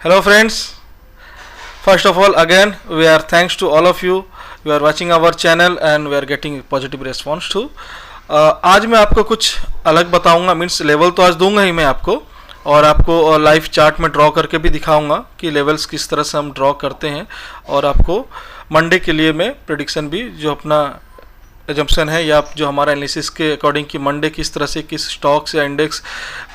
Hello friends, first of all again we are thanks to all of you. You are watching our channel and we are getting positive response too. आज मैं आपको कुछ अलग बताऊंगा, means level तो आज दूंगा ही मैं आपको, और आपको लाइव चार्ट में ड्रॉ करके भी दिखाऊंगा कि लेवल्स किस तरह से हम ड्रॉ करते हैं, और आपको मंडे के लिए मैं प्रेडिक्शन भी जो अपना एजम्पशन है या जो हमारा एनालिसिस के अकॉर्डिंग कि मंडे किस तरह से किस स्टॉक्स या इंडेक्स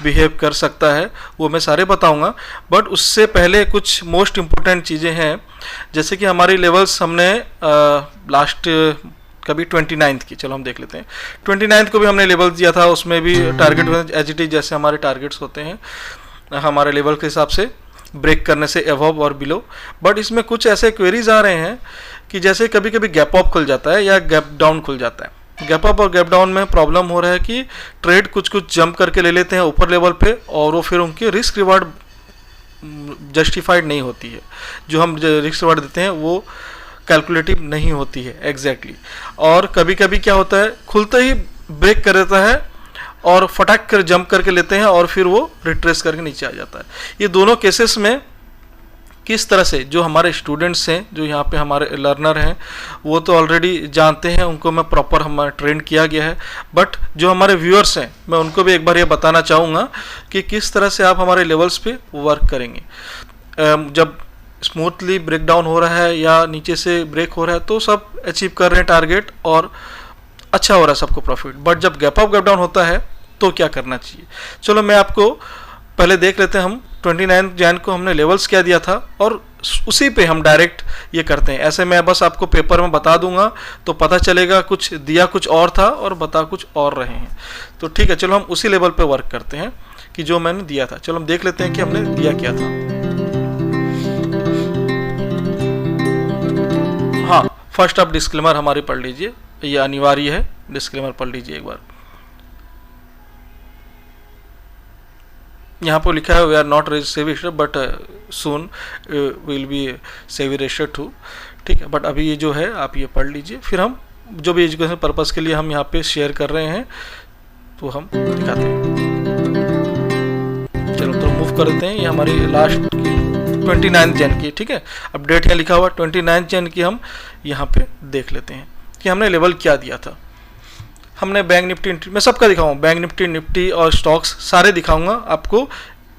बिहेव कर सकता है वो मैं सारे बताऊंगा। बट उससे पहले कुछ मोस्ट इम्पोर्टेंट चीज़ें हैं, जैसे कि हमारी लेवल्स हमने लास्ट कभी 29th की, चलो हम देख लेते हैं। 29th को भी हमने लेवल दिया था, उसमें भी टारगेट एज इट इज जैसे हमारे टारगेट्स होते हैं हमारे लेवल के हिसाब से ब्रेक करने से अबव और बिलो। बट इसमें कुछ ऐसे क्वेरीज आ रहे हैं कि जैसे कभी कभी गैप अप खुल जाता है या गैप डाउन खुल जाता है। गैप अप और गैप डाउन में प्रॉब्लम हो रहा है कि ट्रेड कुछ जंप करके ले लेते हैं ऊपर लेवल पे, और वो फिर उनकी रिस्क रिवार्ड जस्टिफाइड नहीं होती है। जो हम रिस्क रिवार्ड देते हैं वो कैलकुलेटिव नहीं होती है एग्जैक्टली। और कभी कभी क्या होता है, खुलते ही ब्रेक कर देता है और फटाक कर जंप करके लेते हैं और फिर वो रिट्रेस करके नीचे आ जाता है। ये दोनों केसेस में किस तरह से जो हमारे स्टूडेंट्स हैं, जो यहाँ पे हमारे लर्नर हैं, वो तो ऑलरेडी जानते हैं, उनको मैं प्रॉपर हमारा ट्रेन किया गया है। बट जो हमारे व्यूअर्स हैं मैं उनको भी एक बार ये बताना चाहूँगा कि किस तरह से आप हमारे लेवल्स पे वर्क करेंगे। जब स्मूथली ब्रेक डाउन हो रहा है या नीचे से ब्रेक हो रहा है तो सब अचीव कर रहे हैं टारगेट और अच्छा हो रहा है सबको प्रॉफिट। बट जब गैप अप गैप डाउन होता है तो क्या करना चाहिए, चलो मैं आपको पहले देख लेते हैं। हम 29 जैन को हमने लेवल्स क्या दिया था और उसी पे हम डायरेक्ट ये करते हैं। ऐसे मैं बस आपको पेपर में बता दूंगा तो पता चलेगा कुछ दिया कुछ और था और बता कुछ और रहे हैं। तो ठीक है, चलो हम उसी लेवल पे वर्क करते हैं कि जो मैंने दिया था। चलो हम देख लेते हैं कि हमने दिया क्या था। हाँ, फर्स्ट आप डिस्क्लेमर हमारी पढ़ लीजिए, ये अनिवार्य है, डिस्क्लेमर पढ़ लीजिए एक बार। यहाँ पर लिखा है वी आर नॉट सेवी registered but soon will be सेवी रजिस्टर्ड टू। ठीक है, बट अभी ये जो है आप ये पढ़ लीजिए, फिर हम जो भी एजुकेशन पर्पस के लिए हम यहाँ पे शेयर कर रहे हैं तो हम दिखाते हैं। चलो तो मूव कर देते हैं, ये हमारी लास्ट की 29 जन की, ठीक है, अपडेट यहाँ लिखा हुआ 29 जन की हम यहाँ पे देख लेते हैं कि हमने लेवल क्या दिया था। हमने बैंक निफ्टी, मैं सबका दिखाऊंगा, बैंक निफ्टी और स्टॉक्स सारे दिखाऊंगा, आपको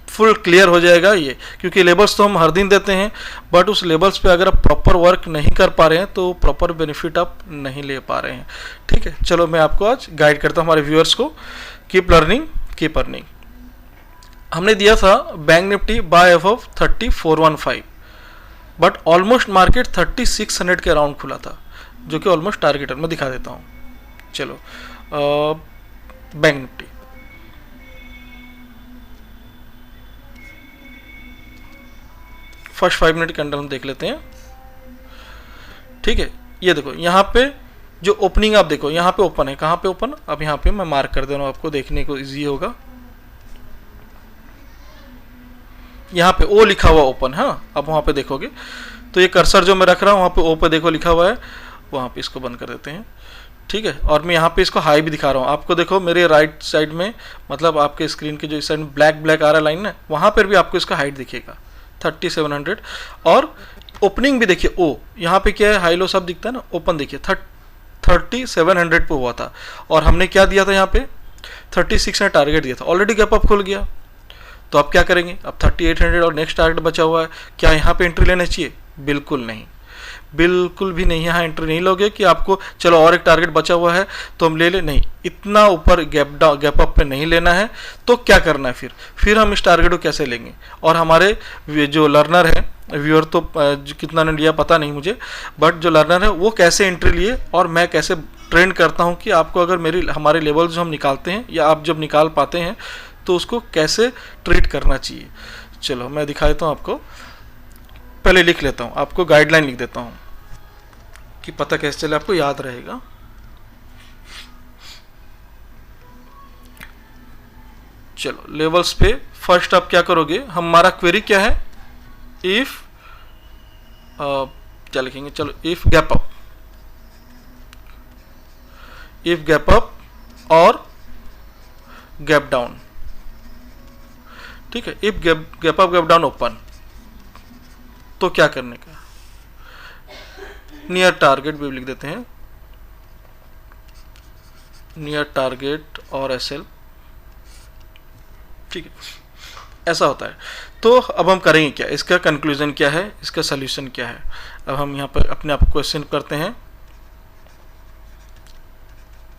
फुल क्लियर हो जाएगा ये। क्योंकि लेबल्स तो हम हर दिन देते हैं, बट उस लेबल्स पे अगर आप प्रॉपर वर्क नहीं कर पा रहे हैं तो प्रॉपर बेनिफिट आप नहीं ले पा रहे हैं। ठीक है, चलो मैं आपको आज गाइड करता हूँ हमारे व्यूअर्स को। Keep learning keep earning. हमने दिया था bank Nifty buy above 3415, but almost market 3600 के अराउंड खुला था, जो कि ऑलमोस्ट टारगेट है। मैं दिखा देता हूँ, चलो बैंक निफ्टी फर्स्ट 5 मिनट के अंदर हम देख लेते हैं। ठीक है, ये देखो यहाँ पे जो ओपनिंग आप देखो, यहाँ पे ओपन है, कहाँ पे ओपन, अब यहाँ पे मैं मार्क कर दे रहा हूँ, आपको देखने को इजी होगा। यहाँ पे ओ लिखा हुआ ओपन, हाँ, अब वहाँ पे देखोगे तो ये कर्सर जो मैं रख रहा हूँ वहाँ पे ओ पे देखो लिखा हुआ है, वहाँ पे इसको बंद कर देते हैं। ठीक है, और मैं यहाँ पे इसको हाई भी दिखा रहा हूँ आपको, देखो मेरे राइट साइड में, मतलब आपके स्क्रीन के जो इस साइड में ब्लैक ब्लैक आ रहा है लाइन है, वहाँ पर भी आपको इसका हाइट दिखेगा 3700। और ओपनिंग भी देखिए, ओ यहाँ पे क्या है, हाई लो सब दिखता है ना, ओपन देखिए 3700 पे हुआ था और हमने क्या दिया था यहाँ पे 3600 टारगेट दिया था। ऑलरेडी गैप अप खुल गया तो आप क्या करेंगे, अब 3800 और नेक्स्ट टारगेट बचा हुआ है, क्या यहाँ पे एंट्री लेना चाहिए? बिल्कुल नहीं, बिल्कुल भी नहीं, यहाँ एंट्री नहीं लोगे कि आपको चलो और एक टारगेट बचा हुआ है तो हम ले ले, नहीं, इतना ऊपर गैप अप पे नहीं लेना है। तो क्या करना है फिर हम इस टारगेट को कैसे लेंगे? और हमारे जो लर्नर है, व्यूअर तो कितना ने लिया पता नहीं मुझे, बट जो लर्नर है वो कैसे एंट्री लिए और मैं कैसे ट्रेंड करता हूँ कि आपको अगर हमारे लेवल जो हम निकालते हैं या आप जब निकाल पाते हैं तो उसको कैसे ट्रीट करना चाहिए। चलो मैं दिखा देता हूँ आपको, पहले लिख लेता हूँ, आपको गाइडलाइन लिख देता हूँ कि पता कैसे चले, आपको याद रहेगा। चलो लेवल्स पे फर्स्ट आप क्या करोगे, हमारा क्वेरी क्या है, इफ क्या लिखेंगे, चलो इफ गैप अप और गैप डाउन। ठीक है, if gap up gap down open, तो क्या करने का, नियर टारगेट भी लिख देते हैं, नियर टारगेट और SL, ठीक है, ऐसा होता है। तो अब हम करेंगे क्या, इसका कंक्लूजन क्या है, इसका सोल्यूशन क्या है। अब हम यहाँ पर अपने आप क्वेश्चन करते हैं,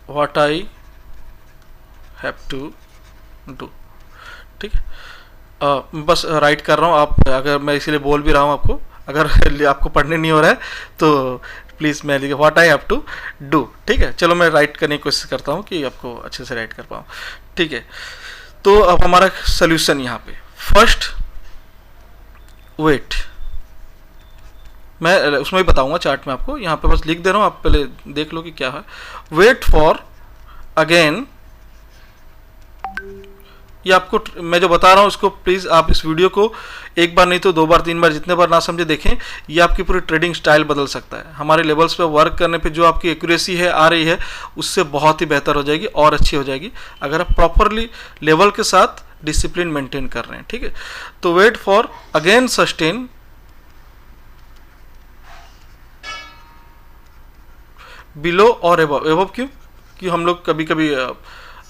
what I have to do, ठीक है। बस राइट कर रहा हूँ, आप अगर मैं इसीलिए बोल भी रहा हूँ आपको, अगर आपको पढ़ने नहीं हो रहा है तो प्लीज़ मैं लिखे what I have to do, ठीक है। चलो मैं राइट करने की कोशिश करता हूँ कि आपको अच्छे से राइट कर पाऊँ, ठीक है। तो अब हमारा सोल्यूशन यहाँ पे, फर्स्ट वेट, मैं उसमें भी बताऊंगा चार्ट में आपको, यहाँ पे बस लिख दे रहा हूँ, आप पहले देख लो कि क्या है। वेट फॉर अगेन, ये आपको मैं जो बता रहा हूँ उसको प्लीज़ आप इस वीडियो को एक बार नहीं तो 2 बार 3 बार जितने बार ना समझे देखें, ये आपकी पूरी ट्रेडिंग स्टाइल बदल सकता है। हमारे लेवल्स पे वर्क करने पे जो आपकी एक्यूरेसी है आ रही है उससे बहुत ही बेहतर हो जाएगी और अच्छी हो जाएगी अगर आप प्रॉपरली लेवल के साथ डिसिप्लिन मेंटेन कर रहे हैं, ठीक है। तो wait for again sustain below और एबव, एबव क्यों, कि हम लोग कभी कभी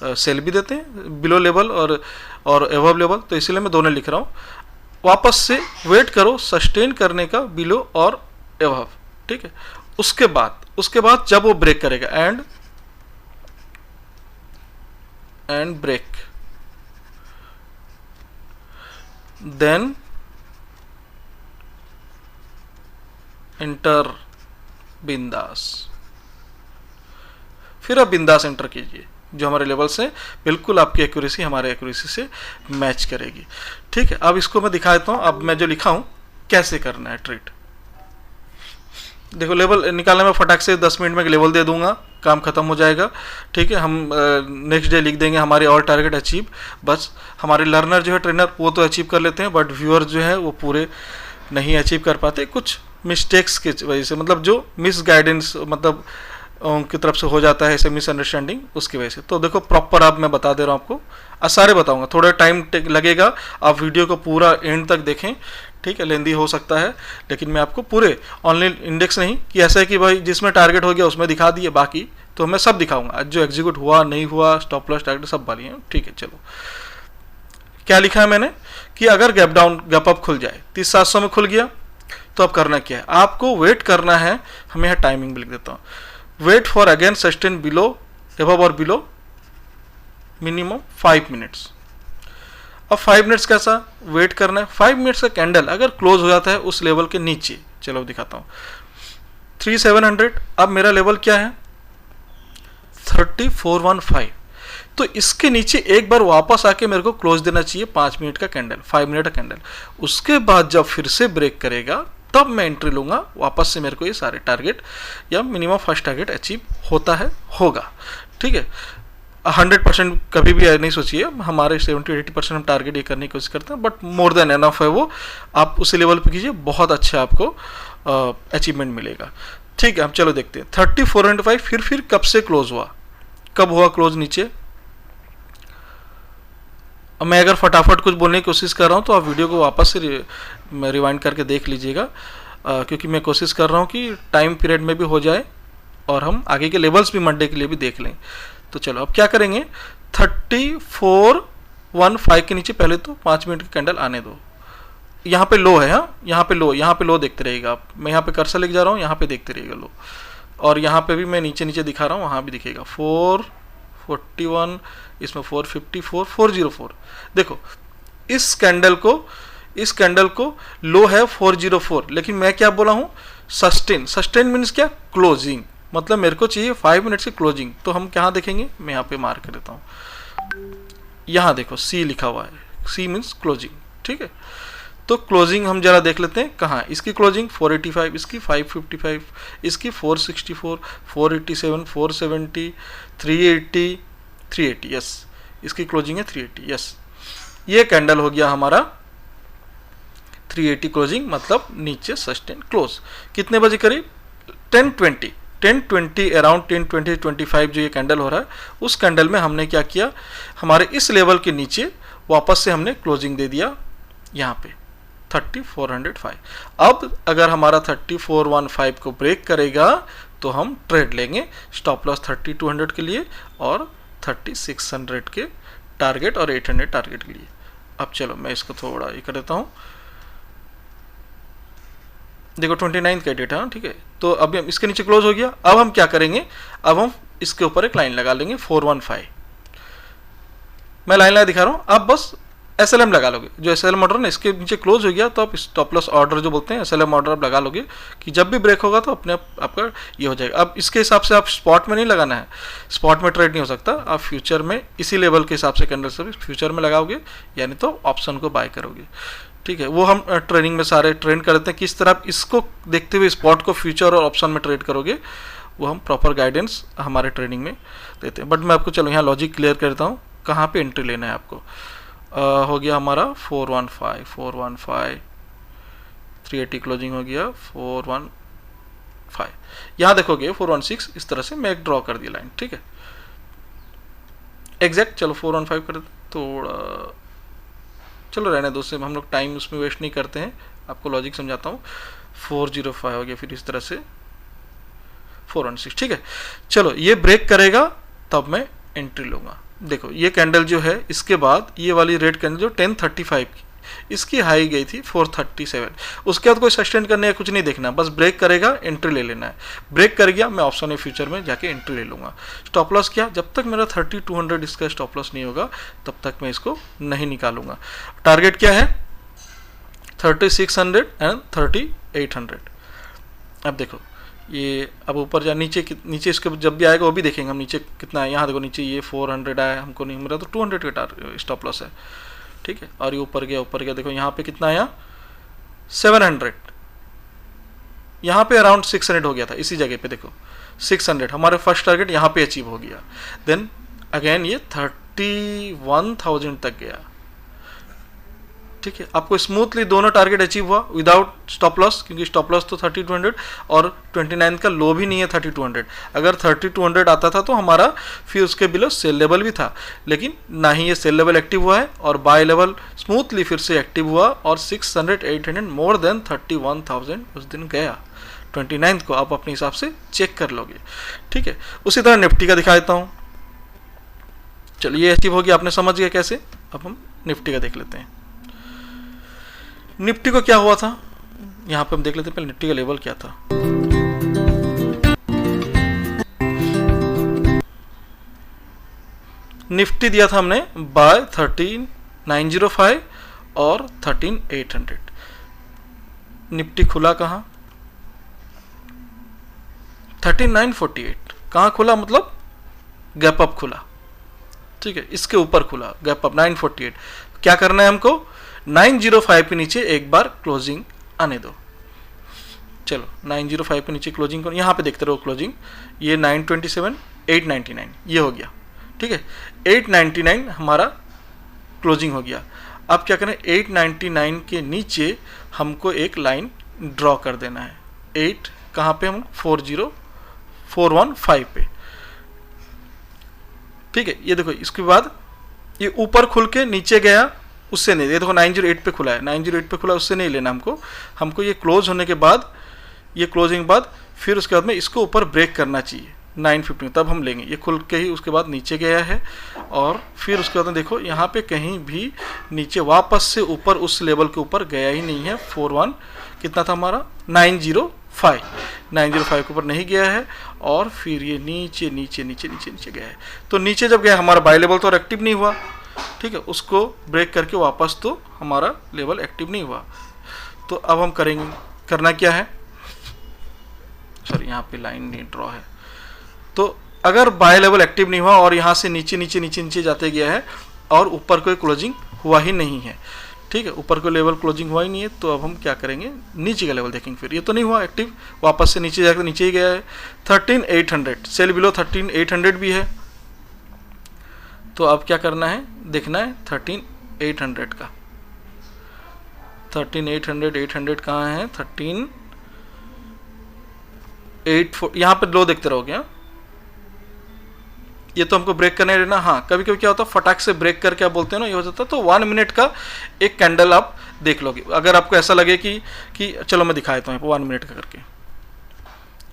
सेल भी देते हैं बिलो लेवल और एबव लेवल, तो इसीलिए मैं दोनों लिख रहा हूँ। वापस से वेट करो सस्टेन करने का बिलो और एबव, ठीक है। उसके बाद जब वो ब्रेक करेगा एंड ब्रेक, देन एंटर बिंदास, फिर आप बिंदास एंटर कीजिए, जो हमारे लेवल से बिल्कुल आपकी एक्यूरेसी हमारे एक्यूरेसी से मैच करेगी, ठीक है। अब इसको मैं दिखा देता हूँ, अब मैं जो लिखा हूँ कैसे करना है ट्रेड। देखो लेवल निकालने में फटाक से 10 मिनट में लेवल दे दूंगा, काम खत्म हो जाएगा, ठीक है। हम नेक्स्ट डे लिख देंगे हमारे ऑल टारगेट अचीव, बस हमारे लर्नर जो है ट्रेनर वो तो अचीव कर लेते हैं, बट व्यूअर जो है वो पूरे नहीं अचीव कर पाते, कुछ मिस्टेक्स की वजह से, मतलब जो मिस गाइडेंस मतलब उनकी तरफ से हो जाता है ऐसे मिसअंडरस्टैंडिंग, उसकी वजह से। तो देखो प्रॉपर अब मैं बता दे रहा हूँ आपको, सारे बताऊंगा, थोड़ा टाइम लगेगा, आप वीडियो को पूरा एंड तक देखें, ठीक है। लेंदी हो सकता है लेकिन मैं आपको पूरे ऑनलाइन इंडेक्स नहीं कि ऐसा है कि भाई जिसमें टारगेट हो गया उसमें दिखा दिए, बाकी तो मैं सब दिखाऊंगा, जो एग्जीक्यूट हुआ नहीं हुआ, स्टॉप लॉस टारगेट सब वाली है, ठीक है। चलो क्या लिखा है मैंने कि अगर गैप डाउन गैप अप खुल जाए 30,700 में खुल गया तो अब करना क्या है, आपको वेट करना है। हमें यहाँ टाइमिंग भी लिख देता हूँ, wait for again sustain below above और बिलो मिनिमम 5 मिनट्स। अब 5 मिनट्स कैसा वेट करना है, 5 मिनट्स का कैंडल अगर क्लोज हो जाता है उस लेवल के नीचे, चलो दिखाता हूँ 3700, अब मेरा लेवल क्या है 3415, तो इसके नीचे एक बार वापस आके मेरे को क्लोज देना चाहिए 5 मिनट का कैंडल, 5 मिनट का कैंडल। उसके बाद जब फिर से ब्रेक करेगा तब मैं एंट्री लूंगा, वापस से मेरे को ये सारे टारगेट या मिनिमम फर्स्ट टारगेट अचीव होता है होगा, ठीक है। 100% कभी भी नहीं सोचिए, हमारे 70-80% हम टारगेट ये करने की कोशिश करते हैं, बट मोर देन एनफ है वो, आप उसी लेवल पे कीजिए, बहुत अच्छा आपको अचीवमेंट मिलेगा, ठीक है। हम चलो देखते हैं 3405 फिर कब से क्लोज हुआ, कब हुआ क्लोज नीचे। अब मैं अगर फटाफट कुछ बोलने की कोशिश कर रहा हूँ तो आप वीडियो को वापस से रिवाइंड करके देख लीजिएगा, क्योंकि मैं कोशिश कर रहा हूँ कि टाइम पीरियड में भी हो जाए और हम आगे के लेवल्स भी मंडे के लिए भी देख लें। तो चलो अब क्या करेंगे, 3415 के नीचे पहले तो 5 मिनट का कैंडल आने दो, यहाँ पे लो है, हाँ यहाँ पे लो देखते रहिएगा आप, मैं यहाँ पे कर्सर लिख जा रहा हूँ, यहाँ पे देखते रहिएगा लो, और यहाँ पे भी मैं नीचे दिखा रहा हूँ, वहाँ भी दिखेगा 441, इसमें 454, 404। देखो इस कैंडल को लो है 404, लेकिन मैं क्या बोला हूँ सस्टेन मीन्स क्या, क्लोजिंग, मतलब मेरे को चाहिए 5 मिनट्स की क्लोजिंग। तो हम क्या देखेंगे, मैं यहाँ पे मार्क कर देता हूँ, यहाँ देखो सी लिखा हुआ है, सी मीन्स क्लोजिंग, ठीक है। तो क्लोजिंग हम जरा देख लेते हैं कहाँ, इसकी क्लोजिंग 485, इसकी 555, इसकी 464, 487, 470, 380, यस इसकी क्लोजिंग है 380, यस ये कैंडल हो गया हमारा 380 क्लोजिंग, मतलब नीचे सस्टेन क्लोज। कितने बजे करीब 10:20 अराउंड 10:20-25 जो ये कैंडल हो रहा है, उस कैंडल में हमने क्या किया, हमारे इस लेवल के नीचे वापस से हमने क्लोजिंग दे दिया यहाँ पे 3405। अब अगर हमारा 3415 को ब्रेक करेगा तो हम ट्रेड लेंगे, स्टॉप लॉस 3200 के लिए और 3600 के टारगेट और 800 टारगेट के लिए। अब चलो मैं इसको थोड़ा ये कर देता हूँ, देखो 29 का डेट है, ठीक है। तो अभी हम इसके नीचे क्लोज हो गया। अब हम क्या करेंगे, अब हम इसके ऊपर एक लाइन लगा लेंगे 415। मैं लाइन लगा दिखा रहा हूँ, आप बस SLM लगा लोगे। जो SLM ऑर्डर ना इसके नीचे क्लोज हो गया तो आप स्टॉप लॉस ऑर्डर जो बोलते हैं SLM ऑर्डर आप लगा लोगे कि जब भी ब्रेक होगा तो अपने आप आपका ये हो जाएगा। अब इसके हिसाब से आप स्पॉट में नहीं लगाना है, स्पॉट में ट्रेड नहीं हो सकता, आप फ्यूचर में इसी लेवल के हिसाब से कैंडल से फ्यूचर में लगाओगे, यानी तो ऑप्शन को बाय करोगे, ठीक है। वो हम ट्रेनिंग में सारे ट्रेन करते हैं, किस तरह आप इसको देखते हुए स्पॉट को फ्यूचर और ऑप्शन में ट्रेड करोगे, वो हम प्रॉपर गाइडेंस हमारे ट्रेनिंग में देते हैं। बट मैं आपको चलो यहाँ लॉजिक क्लियर करता हूँ, कहाँ पे एंट्री लेना है आपको। हो गया हमारा 415 380 क्लोजिंग हो गया 415। यहाँ देखोगे 416, इस तरह से मैं एक ड्रॉ कर दिया लाइन, ठीक है एग्जैक्ट। चलो 415 कर देते, थोड़ा चलो रहने दो, से हम लोग टाइम उसमें वेस्ट नहीं करते हैं, आपको लॉजिक समझाता हूँ। 405 हो गया, फिर इस तरह से 416, ठीक है। चलो ये ब्रेक करेगा तब मैं एंट्री लूँगा। देखो ये कैंडल जो है, इसके बाद ये वाली रेड कैंडल जो 1035 की, इसकी हाई गई थी 437, उसके बाद कोई सस्टेन करने का कुछ नहीं देखना, बस ब्रेक करेगा एंट्री ले लेना है। ब्रेक कर गया, मैं ऑप्शन में फ्यूचर में जाके एंट्री ले लूँगा। स्टॉप लॉस क्या, जब तक मेरा 3200 इसका स्टॉप लॉस नहीं होगा तब तक मैं इसको नहीं निकालूंगा। टारगेट क्या है 3600 एंड 3800। अब देखो ये अब ऊपर जा नीचे इसके जब भी आएगा वो भी देखेंगे हम, नीचे कितना है। यहाँ देखो नीचे ये 400 आया, हमको नहीं मिल रहा तो 200 का स्टॉप लॉस है, ठीक है। और ये ऊपर गया देखो यहाँ पे कितना आया 700, यहाँ पे अराउंड 600 हो गया था, इसी जगह पे देखो 600 हमारे फर्स्ट टारगेट यहाँ पे अचीव हो गया। देन अगेन ये 31,000 तक गया, ठीक है। आपको स्मूथली दोनों टारगेट अचीव हुआ विदाउट स्टॉप लॉस, क्योंकि स्टॉप लॉस तो 3200 और 29 का लो भी नहीं है 3200। अगर 3200 आता था तो हमारा फिर उसके बिलो सेल लेवल भी था, लेकिन ना ही ये सेल लेवल एक्टिव हुआ है और बाय लेवल स्मूथली फिर से एक्टिव हुआ और 600 800 मोर देन 31,000 उस दिन गया। 29 को आप अपने हिसाब से चेक कर लोगे, ठीक है। उसी तरह निफ्टी का दिखा देता हूँ। चलिए अचीव हो गया, आपने समझ गया कैसे। अब हम निफ्टी का देख लेते हैं। निफ्टी को क्या हुआ था यहाँ पे हम देख लेते हैं, पहले निफ्टी का लेवल क्या था। निफ्टी दिया था हमने बाय 13905 और 13800। निफ्टी खुला कहाँ 3948, कहाँ खुला मतलब गैप अप खुला, ठीक है। इसके ऊपर खुला गैप अप 948। क्या करना है हमको 905 के नीचे एक बार क्लोजिंग आने दो। चलो 905 के नीचे क्लोजिंग करो, यहाँ पे देखते रहो क्लोजिंग, ये 927 899 ये हो गया, ठीक है। 899 हमारा क्लोजिंग हो गया। अब क्या करें 899 के नीचे हमको एक लाइन ड्रॉ कर देना है। 8 कहाँ पे हम 40415 पे, ठीक है। ये देखो इसके बाद ये ऊपर खुल के नीचे गया, उससे नहीं, ये देखो 908 पे खुला है, 908 पे खुला, उससे नहीं लेना हमको ये क्लोज होने के बाद, ये क्लोजिंग के बाद फिर उसके बाद में इसको ऊपर ब्रेक करना चाहिए 950, तब हम लेंगे। ये खुल के ही उसके बाद नीचे गया है और फिर उसके बाद में देखो यहाँ पे कहीं भी नीचे वापस से ऊपर उस लेवल के ऊपर गया ही नहीं है। 41 कितना था हमारा 905 के ऊपर नहीं गया है और फिर ये नीचे नीचे नीचे नीचे नीचे गया है। तो नीचे जब गया हमारा बाय लेवल तो और एक्टिव नहीं हुआ, ठीक है। उसको ब्रेक करके वापस तो हमारा लेवल एक्टिव नहीं हुआ। तो अब हम करना क्या है, सॉरी यहाँ पे लाइन नहीं ड्रॉ है। तो अगर बाय लेवल एक्टिव नहीं हुआ और यहाँ से नीचे नीचे नीचे नीचे जाते गया है और ऊपर कोई क्लोजिंग हुआ ही नहीं है, ठीक है, ऊपर कोई लेवल क्लोजिंग हुआ ही नहीं है, तो अब हम क्या करेंगे नीचे का लेवल देखेंगे। फिर ये तो नहीं हुआ एक्टिव, वापस से नीचे जाकर नीचे ही गया है 13800, सेल बिलो 13800 भी है। तो अब क्या करना है, देखना है 13800 का, 800 कहाँ है 138, यहाँ पे लो देखते रहोगे। ये तो हमको ब्रेक करने देना। हाँ, कभी कभी क्या होता है फटाक से ब्रेक करके आप बोलते हैं ना, ये हो जाता है। तो 1 मिनट का एक कैंडल आप देख लोगे। अगर आपको ऐसा लगे कि चलो मैं दिखा देता हूँ 1 मिनट का करके,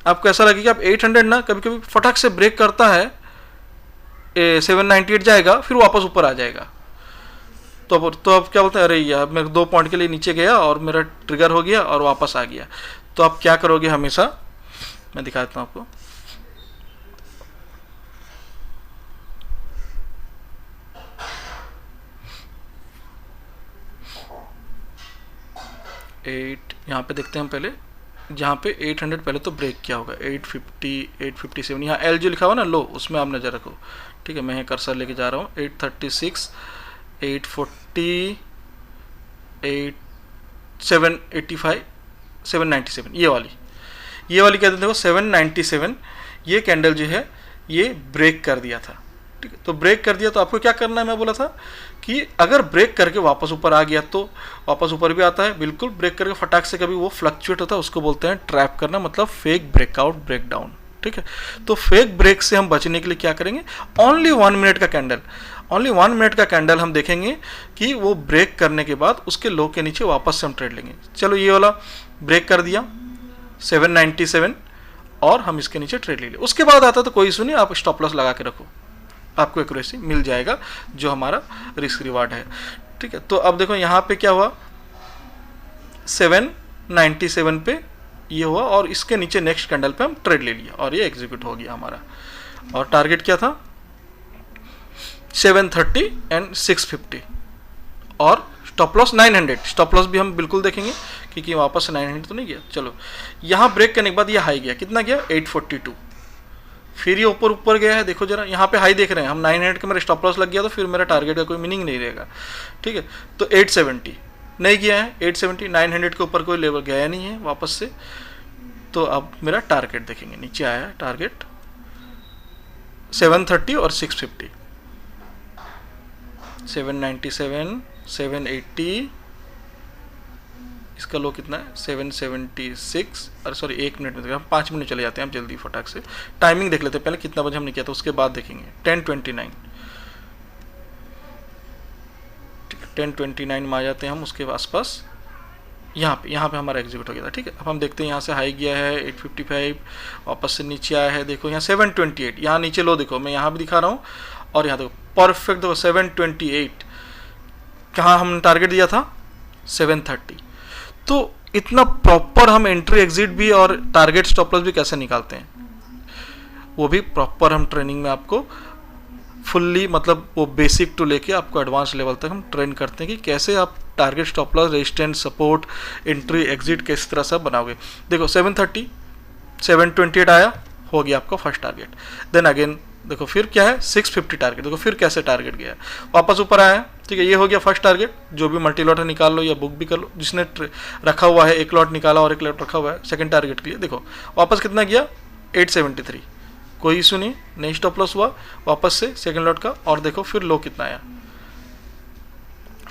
आपको ऐसा लगे कि आप 800 ना कभी कभी फटाक से ब्रेक करता है, 798 जाएगा, फिर वापस ऊपर आ जाएगा। तो अब क्या बोलते हैं, अरे यार मैं 2 पॉइंट के लिए नीचे गया और मेरा ट्रिगर हो गया और वापस आ गया। तो आप क्या करोगे, हमेशा मैं दिखा देता हूँ आपको। यहाँ पे देखते हैं हम पहले, जहाँ पे 800 पहले तो ब्रेक किया होगा, 850, 857, यहाँ एल जो लिखा हुआ ना लो, उसमें आप नज़र रखो। ठीक है, मैं कर्सर लेके जा रहा हूँ। 836, 840, 785, 797, ये वाली कहते हैं देखो 797, ये कैंडल जो है ये ब्रेक कर दिया था। ठीक है, तो ब्रेक कर दिया तो आपको क्या करना है, मैं बोला था कि अगर ब्रेक करके वापस ऊपर आ गया तो वापस ऊपर भी आता है, बिल्कुल ब्रेक करके फटाक से कभी वो फ्लक्चुएट होता है, उसको बोलते हैं ट्रैप करना, मतलब फेक ब्रेकआउट, ब्रेकडाउन। ठीक है, तो फेक ब्रेक से हम बचने के लिए क्या करेंगे, ओनली 1 मिनट का कैंडल हम देखेंगे कि वो ब्रेक करने के बाद उसके लो के नीचे वापस से हम ट्रेड लेंगे। चलो ये वाला ब्रेक कर दिया 797 और हम इसके नीचे ट्रेड ले लिया। उसके बाद आता तो कोई इशू नहीं, आप स्टॉप लॉस लगा के रखो, आपको एक्यूरेसी मिल जाएगा जो हमारा रिस्क रिवार्ड है। ठीक है, तो अब देखो यहाँ पे क्या हुआ, 797 पे ये हुआ और इसके नीचे नेक्स्ट कैंडल पे हम ट्रेड ले लिया और ये एग्जीक्यूट हो गया हमारा। और टारगेट क्या था, 730 एंड 650 और स्टॉप लॉस 900। स्टॉप लॉस भी हम बिल्कुल देखेंगे क्योंकि वापस 900 तो नहीं गया। चलो यहाँ ब्रेक करने के बाद ये हाई गया, कितना गया 842, फिर ये ऊपर गया है। देखो जरा यहाँ पे हाई देख रहे हैं हम, 900 का मेरा स्टॉप लॉस लग गया तो फिर मेरा टारगेट का कोई मीनिंग नहीं रहेगा। ठीक है, तो 870 नहीं गया है, 870, 900 के ऊपर कोई लेवल गया नहीं है वापस से। तो अब मेरा टारगेट देखेंगे, नीचे आया है टारगेट 730 और 650, 797, 780, इसका लो कितना है 776। अरे सॉरी, 1 मिनट में हम 5 मिनट चले जाते हैं, हम जल्दी फटाक से टाइमिंग देख लेते हैं पहले, कितना बजे हमने किया था उसके बाद देखेंगे। 1029, ठीक है, 1029 में आ जाते हैं हम उसके आसपास। यहाँ पे हमारा एग्जीक्यूट हो गया था। ठीक है, अब हम देखते हैं यहाँ से हाई गया है 855, वापस से नीचे आया है। देखो यहाँ 728, यहाँ नीचे लो देखो, मैं यहाँ भी दिखा रहा हूँ और यहाँ देखो परफेक्ट देखो 728, कहाँ हमने टारगेट दिया था 730। तो इतना प्रॉपर हम एंट्री एग्जिट भी और टारगेट स्टॉप लॉस भी कैसे निकालते हैं, वो भी प्रॉपर हम ट्रेनिंग में आपको फुल्ली, मतलब वो बेसिक टू लेके आपको एडवांस लेवल तक हम ट्रेन करते हैं कि कैसे आप target stop loss, resistance, support, entry exit किस तरह से बनाओगे। देखो 730, 728 आया, हो गया आपका फर्स्ट टारगेट। देन अगेन देखो फिर क्या है 650 टारगेट, देखो फिर कैसे टारगेट गया, वापस ऊपर आया है। ठीक है, ये हो गया फर्स्ट टारगेट। जो भी मल्टी लॉट निकाल लो या बुक भी कर लो, जिसने रखा हुआ है, एक लॉट निकाला और एक लॉट रखा हुआ है सेकंड टारगेट के लिए, देखो वापस कितना गया 873, कोई इशू नहीं स्टॉप लॉस हुआ वापस से सेकंड लॉट का। और देखो फिर लो कितना आया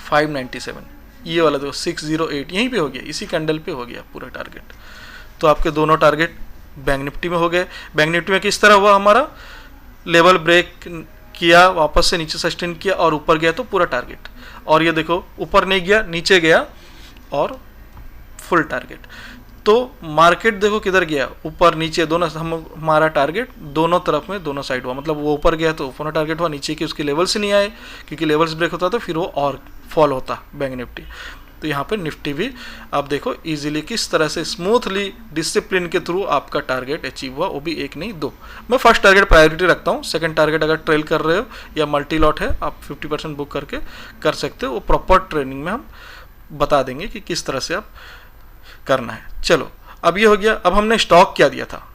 597, ये वाला देखो 608, यहीं पे हो गया, इसी कैंडल पे हो गया पूरा टारगेट। तो आपके दोनों टारगेट बैंक निफ्टी में हो गए। बैंक निफ्टी में किस तरह हुआ, हमारा लेवल ब्रेक किया, वापस से नीचे सस्टेन किया और ऊपर गया तो पूरा टारगेट। और ये देखो ऊपर नहीं गया, नीचे गया और फुल टारगेट। तो मार्केट देखो किधर गया, ऊपर नीचे दोनों, हमारा टारगेट दोनों तरफ में, दोनों साइड हुआ। मतलब वो ऊपर गया तो ऊपर टारगेट हुआ, नीचे की उसके लेवल से नहीं आए क्योंकि लेवल्स ब्रेक होता तो फिर वो और फॉल होता बैंक निफ्टी। तो यहाँ पे निफ्टी भी आप देखो इजीली किस तरह से स्मूथली डिसिप्लिन के थ्रू आपका टारगेट अचीव हुआ, वो भी 1 नहीं 2। मैं फर्स्ट टारगेट प्रायोरिटी रखता हूँ, सेकंड टारगेट अगर ट्रेल कर रहे हो या मल्टी लॉट है आप 50% बुक करके कर सकते हो। वो प्रॉपर ट्रेनिंग में हम बता देंगे कि किस तरह से आप करना है। चलो अब ये हो गया। अब हमने स्टॉक क्या दिया था,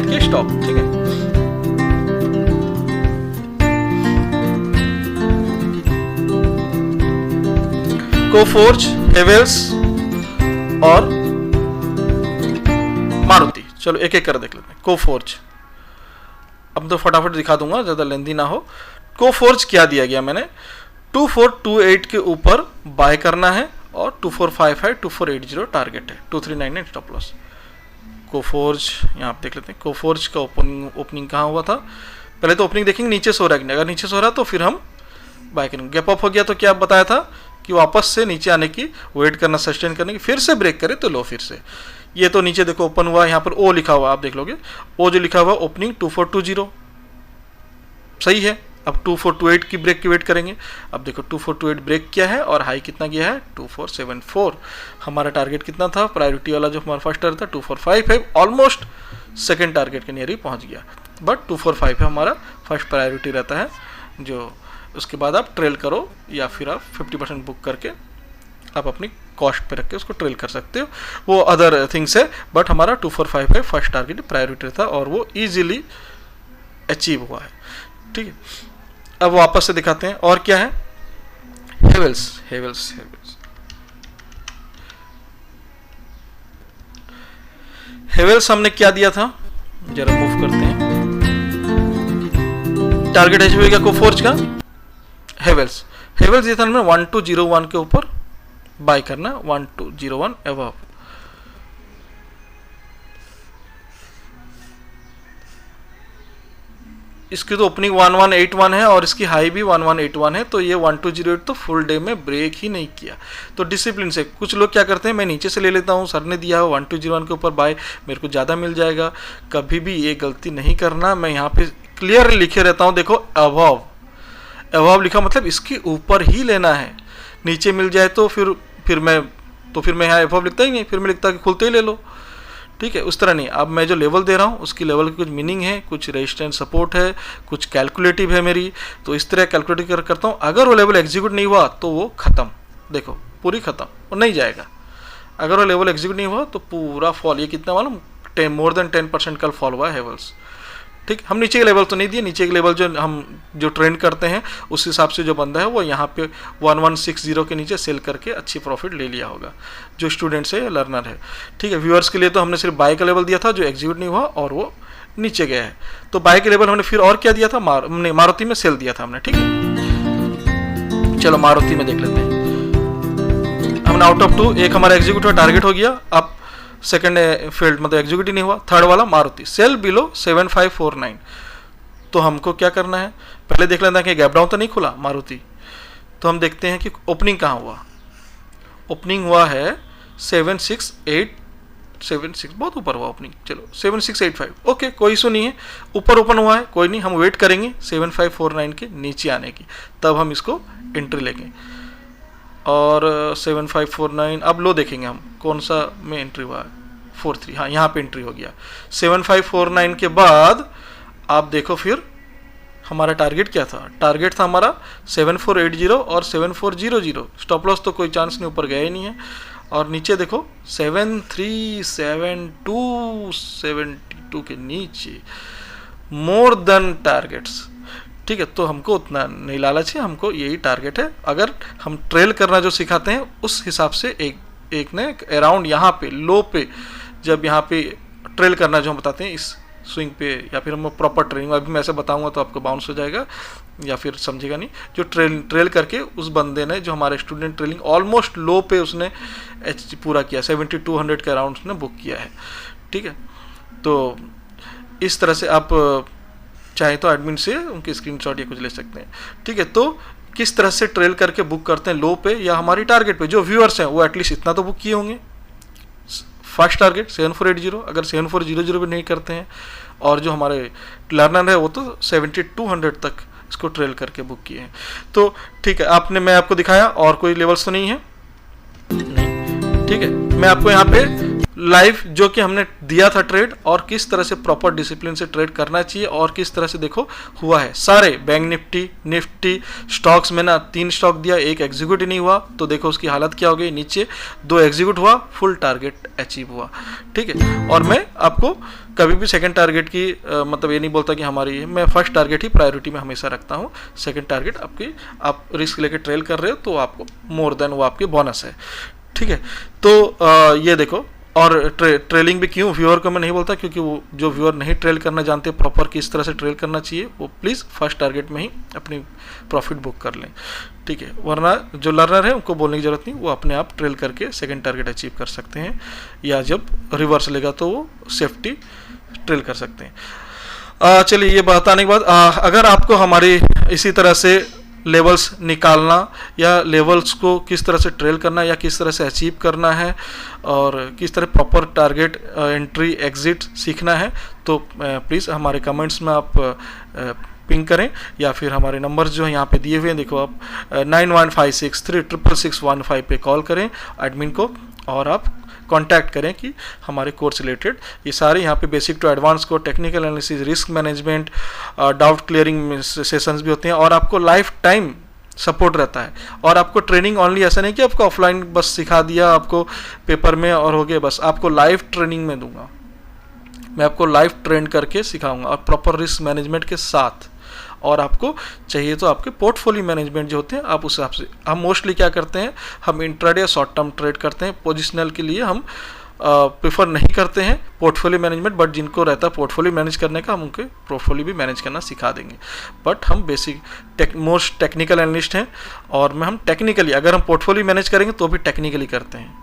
के स्टॉक। ठीक है, कोफोर्ज, हेवेल्स और मारुति। चलो एक एक कर देख लेते हैं। कोफोर्ज अब तो फटाफट दिखा दूंगा, ज़्यादा लेंदी ना हो। कोफोर्ज क्या दिया गया मैंने, 2428 के ऊपर बाय करना है और 2455 है, 2480 टारगेट है, 2399 स्टॉप लॉस। कोफोर्ज यहाँ आप देख लेते हैं, कोफोर्ज का ओपनिंग कहाँ हुआ था, पहले तो ओपनिंग देखेंगे नीचे सो रहा है, अगर नीचे सो रहा है तो फिर हम बाय करेंगे। गैप अप हो गया तो क्या बताया था कि वापस से नीचे आने की वेट करना, सस्टेन करने की, फिर से ब्रेक करे तो लो फिर से। ये तो नीचे देखो ओपन हुआ, यहाँ पर ओ लिखा हुआ आप देख लोगे, ओ जो लिखा हुआ ओपनिंग 2420 सही है। अब 2428 की ब्रेक की वेट करेंगे। अब देखो 2428 ब्रेक किया है और हाई कितना गया है 2474। हमारा टारगेट कितना था, प्रायोरिटी वाला जो हमारा फर्स्ट टारगेट था 2455, ऑलमोस्ट सेकंड टारगेट के नियर ही पहुंच गया, बट 245 है हमारा फर्स्ट प्रायोरिटी रहता है, जो उसके बाद आप ट्रेल करो या फिर आप 50% बुक करके आप अपनी कॉस्ट पे रख के उसको ट्रेल कर सकते हो, वो अदर थिंग्स है, बट हमारा 245 है फर्स्ट टारगेट प्रायोरिटी था और वो इजीली अचीव हुआ है। ठीक है, अब वापस से दिखाते हैं और क्या है, हेवेल्स हेवेल्स हेवेल्स हेवेल्स हमने क्या दिया था, जरा मूव करते हैं। टारगेट अचीव हो गया कोफोर्ज का, हेवेल्स हेवेल्स दिया था हमने 1201 के ऊपर बाय करना, 1201 अबव। इसकी तो ओपनिंग 1181 है और इसकी हाई भी 1181 है, तो ये 1208 तो फुल डे में ब्रेक ही नहीं किया। तो डिसिप्लिन से कुछ लोग क्या करते हैं, मैं नीचे से ले लेता हूँ, सर ने दिया है 1201 के ऊपर बाय, मेरे को ज़्यादा मिल जाएगा। कभी भी ये गलती नहीं करना। मैं यहाँ पे क्लियर लिखे रहता हूँ, देखो अबव, अबव लिखा मतलब इसके ऊपर ही लेना है। नीचे मिल जाए तो फिर मैं यहाँ अबव लिखता ही नहीं, फिर मैं लिखता कि खुलते ही ले लो। ठीक है, उस तरह नहीं। अब मैं जो लेवल दे रहा हूँ उसकी लेवल की कुछ मीनिंग है, कुछ रेजिस्टेंस सपोर्ट है, कुछ कैलकुलेटिव है मेरी, तो इस तरह कैलकुलेटिव करता हूँ। अगर वो लेवल एग्जीक्यूट नहीं हुआ तो वो खत्म, देखो पूरी खत्म, वो नहीं जाएगा। अगर वो लेवल एग्जीक्यूट नहीं हुआ तो पूरा फॉल, ये कितना मालूम, मोर देन 10% का फॉल हुआ है हेवेल्स। ठीक, हम नीचे के लेवल तो नहीं दिए, नीचे के लेवल जो ट्रेंड करते हैं उस हिसाब से जो बंदा है वो यहाँ पे 1160 के नीचे सेल करके अच्छी प्रॉफिट ले लिया होगा, जो स्टूडेंट्स है या लर्नर है। ठीक है, व्यूअर्स के लिए तो हमने सिर्फ बाय का लेवल दिया था जो एग्जीक्यूट नहीं हुआ और वो नीचे गया है। तो बाय के लेवल हमने फिर और क्या दिया था, हमने मारुति में सेल दिया था हमने। ठीक है, चलो मारुति में देख लेते हैं। हमने आउट ऑफ 2 एक हमारा एग्जीक्यूट हुआ, टारगेट हो गया। अब सेकंड फील्ड मतलब एग्जीक्यूटिव नहीं हुआ, थर्ड वाला मारुति, सेल बिलो 7549। तो हमको क्या करना है, पहले देख लेना है कि गैप डाउन तो नहीं खुला मारुति। तो हम देखते हैं कि ओपनिंग कहाँ हुआ। ओपनिंग हुआ है 76, बहुत ऊपर हुआ ओपनिंग, चलो 7685, ओके कोई इशू नहीं है, ऊपर ओपन हुआ है, कोई नहीं, हम वेट करेंगे 7549 के नीचे आने की, तब हम इसको एंट्री लेंगे। और 7549 अब लो देखेंगे हम कौन सा में एंट्री हुआ है, 43, हाँ यहाँ पे एंट्री हो गया। 7549 के बाद आप देखो फिर हमारा टारगेट क्या था, टारगेट था हमारा 7480 और 7400, स्टॉप लॉस तो कोई चांस नहीं, ऊपर गया ही नहीं है। और नीचे देखो 7372 के नीचे, मोर देन टारगेट्स। ठीक है, तो हमको उतना नहीं लालच है, हमको यही टारगेट है। अगर हम ट्रेल करना जो सिखाते हैं उस हिसाब से एक ने अराउंड यहाँ पे लो पे, जब यहाँ पे ट्रेल करना जो हम बताते हैं इस स्विंग पे, या फिर हम प्रॉपर ट्रेनिंग, अभी मैं ऐसे बताऊंगा तो आपको बाउंस हो जाएगा या फिर समझेगा नहीं। जो ट्रेल करके उस बंदे ने, जो हमारे स्टूडेंट ट्रेलिंग ऑलमोस्ट लो पे उसने पूरा किया, 7200 के अराउंड उसने बुक किया है। ठीक है, तो इस तरह से आप चाहे तो एडमिन से उनके स्क्रीनशॉट या कुछ ले सकते हैं। ठीक है, तो किस तरह से ट्रेल करके बुक करते हैं लो पे या हमारी टारगेट पे। जो व्यूअर्स हैं वो एटलीस्ट इतना तो बुक किए होंगे, फर्स्ट टारगेट 7480, अगर 7400 भी नहीं करते हैं, और जो हमारे लर्नर है वो तो 7200 तक इसको ट्रेल करके बुक किए हैं। तो ठीक है, मैं आपको दिखाया, और कोई लेवल्स तो नहीं है, नहीं। ठीक है, मैं आपको यहाँ पे लाइव जो कि हमने दिया था ट्रेड, और किस तरह से प्रॉपर डिसिप्लिन से ट्रेड करना चाहिए, और किस तरह से देखो हुआ है सारे बैंक निफ्टी स्टॉक्स में ना 3 स्टॉक दिया, एक एग्जीक्यूट नहीं हुआ, तो देखो उसकी हालत क्या हो गई, नीचे 2 एग्जीक्यूट हुआ, फुल टारगेट अचीव हुआ। ठीक है, और मैं आपको कभी भी सेकंड टारगेट की मतलब ये नहीं बोलता कि हमारी, मैं फर्स्ट टारगेट ही प्रायोरिटी में हमेशा रखता हूँ। सेकंड टारगेट आप रिस्क लेके ट्रेल कर रहे हो तो आपको मोर देन वो आपके बोनस है। ठीक है, तो ये देखो और ट्रेलिंग भी क्यों व्यूअर को मैं नहीं बोलता, क्योंकि वो जो व्यूअर नहीं ट्रेल करना जानते प्रॉपर किस तरह से ट्रेल करना चाहिए, वो प्लीज़ फर्स्ट टारगेट में ही अपनी प्रॉफिट बुक कर लें, ठीक है। वरना जो लर्नर है उनको बोलने की ज़रूरत नहीं, वो अपने आप ट्रेल करके सेकंड टारगेट अचीव कर सकते हैं, या जब रिवर्स लेगा तो वो सेफ्टी ट्रेल कर सकते हैं। चलिए ये बताने के बाद अगर आपको हमारी इसी तरह से लेवल्स निकालना या लेवल्स को किस तरह से ट्रेल करना या किस तरह से अचीव करना है और किस तरह प्रॉपर टारगेट एंट्री एग्जिट सीखना है, तो प्लीज़ हमारे कमेंट्स में आप पिंग करें, या फिर हमारे नंबर्स जो हैं यहाँ पे दिए हुए हैं, देखो आप 9156366615 पे कॉल करें एडमिन को, और आप कांटेक्ट करें कि हमारे कोर्स रिलेटेड ये सारे यहाँ पे बेसिक टू एडवांस को technical analysis, risk management, doubt clearing sessions भी होते हैं, और आपको लाइफ टाइम सपोर्ट रहता है। और आपको ट्रेनिंग ओनली ऐसा नहीं कि आपको ऑफलाइन बस सिखा दिया आपको पेपर में और हो गया, बस आपको लाइव ट्रेनिंग में दूंगा, मैं आपको लाइव ट्रेन करके सिखाऊंगा और प्रॉपर रिस्क मैनेजमेंट के साथ। और आपको चाहिए तो आपके पोर्टफोलियो मैनेजमेंट जो होते हैं आप उस हिसाब से, हम मोस्टली क्या करते हैं, हम इंट्राडे या शॉर्ट टर्म ट्रेड करते हैं, पोजिशनल के लिए हम प्रेफर नहीं करते हैं पोर्टफोलियो मैनेजमेंट, बट जिनको रहता है पोर्टफोलियो मैनेज करने का हम उनके पोर्टफोलियो भी मैनेज करना सिखा देंगे। बट हम बेसिक मोस्ट टेक्निकल एनालिस्ट हैं, और मैं हम टेक्निकली अगर हम पोर्टफोलियो मैनेज करेंगे तो भी टेक्निकली करते हैं,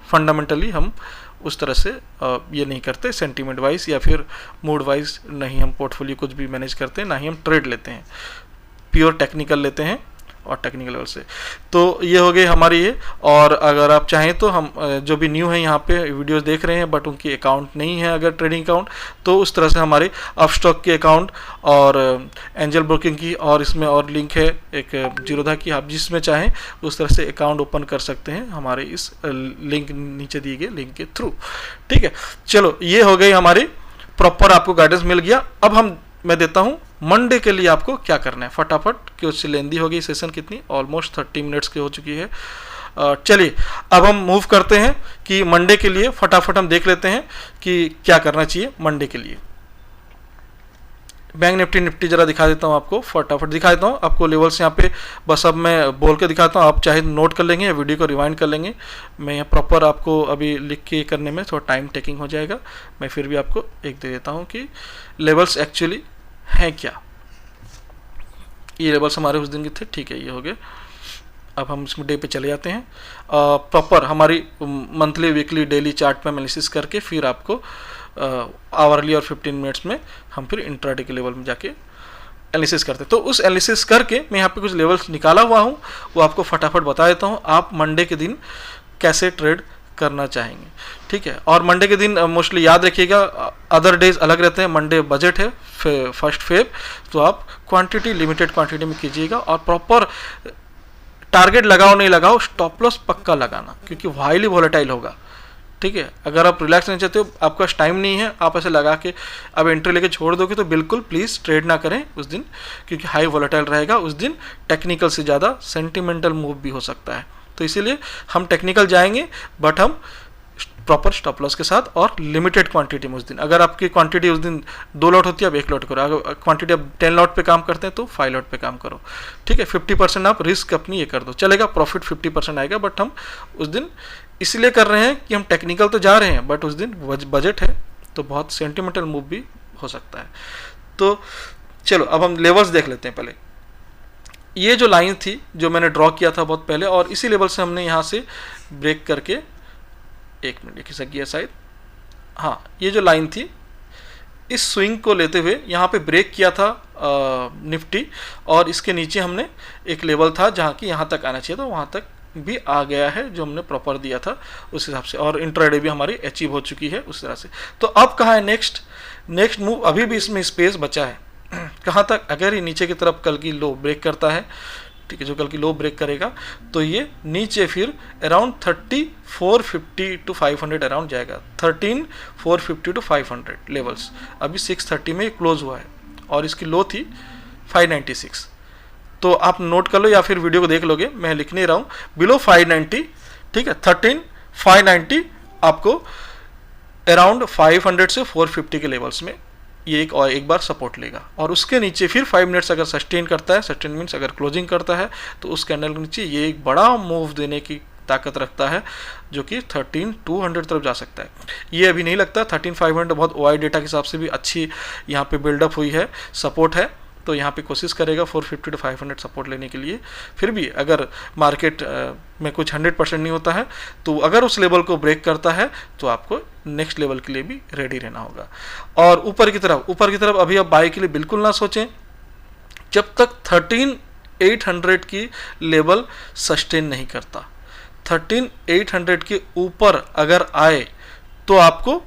फंडामेंटली हम उस तरह से ये नहीं करते, सेंटीमेंट वाइज या फिर मूड वाइज नहीं हम पोर्टफोलियो कुछ भी मैनेज करते हैं, ना ही हम ट्रेड लेते हैं, प्योर टेक्निकल लेते हैं और टेक्निकल लेवल से। तो ये हो गई हमारी ये। और अगर आप चाहें तो हम जो भी न्यू है यहाँ पे वीडियोस देख रहे हैं बट उनकी अकाउंट नहीं है अगर ट्रेडिंग अकाउंट, तो उस तरह से हमारे अपस्टॉक की अकाउंट और एंजल ब्रोकिंग की, और इसमें और लिंक है एक जीरोधा की, आप जिसमें चाहें उस तरह से अकाउंट ओपन कर सकते हैं हमारे इस लिंक नीचे दिए गए लिंक के थ्रू, ठीक है। चलो ये हो गई हमारी प्रॉपर, आपको गाइडेंस मिल गया। अब मैं देता हूँ मंडे के लिए आपको क्या करना है फटाफट, कि उससे लेंदी हो गई सेशन, कितनी ऑलमोस्ट 30 मिनट्स की हो चुकी है। चलिए अब हम मूव करते हैं कि मंडे के लिए फटाफट हम देख लेते हैं कि क्या करना चाहिए मंडे के लिए। बैंक निफ्टी जरा दिखा देता हूँ आपको, फटाफट दिखा देता हूँ आपको लेवल्स यहाँ पे, बस अब मैं बोल के दिखाता हूँ, आप चाहे नोट कर लेंगे या वीडियो को रिवाइंड कर लेंगे। मैं यहाँ प्रॉपर आपको अभी लिख के करने में थोड़ा टाइम टेकिंग हो जाएगा, मैं फिर भी आपको एक दे देता हूँ कि लेवल्स एक्चुअली हैं क्या। ये लेवल्स हमारे उस दिन के थे, ठीक है, ये हो गए। अब हम इसमें डे पे चले जाते हैं, प्रॉपर हमारी मंथली वीकली डेली चार्ट पे एनालिसिस करके फिर आपको आवरली और 15 मिनट्स में हम फिर इंट्राडे के लेवल में जाके एनालिसिस करते हैं। तो उस एनालिसिस करके मैं यहाँ पे कुछ लेवल्स निकाला हुआ हूँ, वो आपको फटाफट बता देता हूँ आप मंडे के दिन कैसे ट्रेड करना चाहेंगे, ठीक है। और मंडे के दिन मोस्टली याद रखिएगा, अदर डेज अलग रहते हैं, मंडे बजट है 1 फेब, तो आप क्वांटिटी लिमिटेड क्वांटिटी में कीजिएगा और प्रॉपर टारगेट लगाओ नहीं लगाओ, स्टॉप लॉस पक्का लगाना, क्योंकि हाईली वॉलेटाइल होगा, ठीक है। अगर आप रिलैक्स नहीं चाहते हो, आपके पास टाइम नहीं है, आप ऐसे लगा के अब एंट्री लेके छोड़ दोगे तो बिल्कुल प्लीज़ ट्रेड ना करें उस दिन, क्योंकि हाई वॉलेटाइल रहेगा उस दिन, टेक्निकल से ज़्यादा सेंटिमेंटल मूव भी हो सकता है। तो इसीलिए हम टेक्निकल जाएंगे बट हम प्रॉपर स्टॉप लॉस के साथ और लिमिटेड क्वांटिटी में उस दिन। अगर आपकी क्वांटिटी उस दिन 2 लॉट होती है, आप 1 लॉट करो। अगर क्वांटिटी आप 10 लॉट पे काम करते हैं तो 5 लॉट पे काम करो, ठीक है। 50% आप रिस्क अपनी ये कर दो, चलेगा, प्रॉफिट 50% आएगा। बट हम उस दिन इसलिए कर रहे हैं कि हम टेक्निकल तो जा रहे हैं बट उस दिन बजट है तो बहुत सेंटिमेंटल मूव भी हो सकता है। तो चलो अब हम लेवल्स देख लेते हैं। पहले ये जो लाइन थी जो मैंने ड्रॉ किया था बहुत पहले, और इसी लेवल से हमने यहाँ से ब्रेक करके, एक मिनट लिख सकिए शायद, हाँ, ये जो लाइन थी इस स्विंग को लेते हुए यहाँ पे ब्रेक किया था निफ्टी, और इसके नीचे हमने एक लेवल था जहाँ की यहाँ तक आना चाहिए, तो वहाँ तक भी आ गया है जो हमने प्रॉपर दिया था उस हिसाब से, और इंट्राडे भी हमारी अचीव हो चुकी है उस तरह से। तो अब कहाँ है नेक्स्ट मूव, अभी भी इसमें स्पेस बचा है कहाँ तक, अगर ये नीचे की तरफ कल की लो ब्रेक करता है, ठीक है, जो कल की लो ब्रेक करेगा तो ये नीचे फिर अराउंड 3450 to 500 अराउंड जाएगा, 13450 to 500 लेवल्स। अभी 630 में क्लोज हुआ है और इसकी लो थी 596, तो आप नोट कर लो या फिर वीडियो को देख लोगे, मैं लिख नहीं रहा हूँ, बिलो 590, ठीक है, 13590 आपको अराउंड 500 से 450 के लेवल्स में ये एक बार सपोर्ट लेगा, और उसके नीचे फिर 5 मिनट्स अगर सस्टेन करता है, सस्टेन मीन्स अगर क्लोजिंग करता है, तो उस कैंडल के नीचे ये एक बड़ा मूव देने की ताकत रखता है, जो कि 13,200 तरफ जा सकता है। ये अभी नहीं लगता, 13,500 बहुत OI डेटा के हिसाब से भी अच्छी यहाँ पे बिल्डअप हुई है, सपोर्ट है, तो यहाँ पे कोशिश करेगा 450 to 500 सपोर्ट लेने के लिए। फिर भी अगर मार्केट में कुछ 100% नहीं होता है, तो अगर उस लेवल को ब्रेक करता है तो आपको नेक्स्ट लेवल के लिए भी रेडी रहना होगा। और ऊपर की तरफ अभी आप बाय के लिए बिल्कुल ना सोचें जब तक 13,800 की लेवल सस्टेन नहीं करता। 13,800 के ऊपर अगर आए तो आपको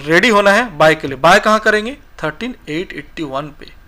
रेडी होना है बाय के लिए। बाय कहाँ करेंगे? 13,881 पे।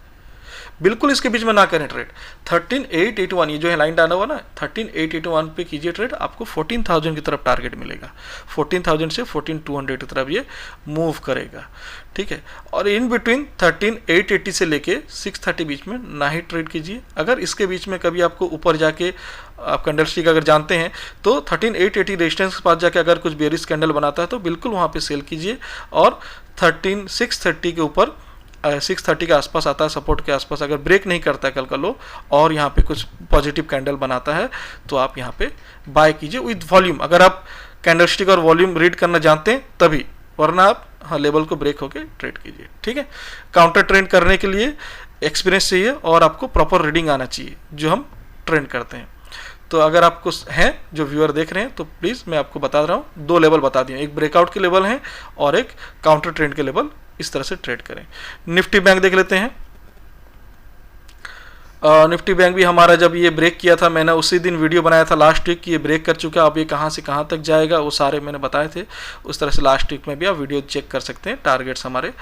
बिल्कुल इसके बीच में ना करें ट्रेड। 13,881 ये जो है लाइन डाला हुआ ना, 13,881 पे कीजिए ट्रेड, आपको 14,000 की तरफ टारगेट मिलेगा। 14,000 से 14,200 की तरफ ये मूव करेगा, ठीक है। और इन बिटवीन 13,880 से लेके 630 बीच में ना ही ट्रेड कीजिए। अगर इसके बीच में कभी आपको ऊपर जाके आप कैंडलस्टिक अगर जानते हैं तो 13,880 रेजिस्टेंस के पास जाके अगर कुछ बेयरिश कैंडल बनाता है तो बिल्कुल वहाँ पे सेल कीजिए। और 13,630 के ऊपर 630 के आसपास आता है, सपोर्ट के आसपास अगर ब्रेक नहीं करता है कल का लो और यहाँ पे कुछ पॉजिटिव कैंडल बनाता है तो आप यहाँ पे बाय कीजिए विद वॉल्यूम। अगर आप कैंडलस्टिक और वॉल्यूम रीड करना जानते हैं तभी, वरना आप लेवल को ब्रेक होके ट्रेड कीजिए, ठीक है। काउंटर ट्रेंड करने के लिए एक्सपीरियंस चाहिए और आपको प्रॉपर रीडिंग आना चाहिए जो हम ट्रेंड करते हैं। तो अगर आपको हैं जो व्यूअर देख रहे हैं तो प्लीज़ मैं आपको बता रहा हूँ, 2 लेवल बता दिए, एक ब्रेकआउट के लेवल है और एक काउंटर ट्रेंड के लेवल। इस तरह से ट्रेड करें। निफ्टी बैंक देख लेते हैं। निफ्टी बैंक भी हमारा जब ये ब्रेक किया था, मैंने उसी दिन वीडियो बनाया था लास्ट वीक कि ये ब्रेक कर चुका है, अब ये कहाँ से कहाँ तक जाएगा वो सारे मैंने बताए थे। उस तरह से लास्ट वीक में भी आप वीडियो चेक कर सकते हैं, टारगेट्स हमारे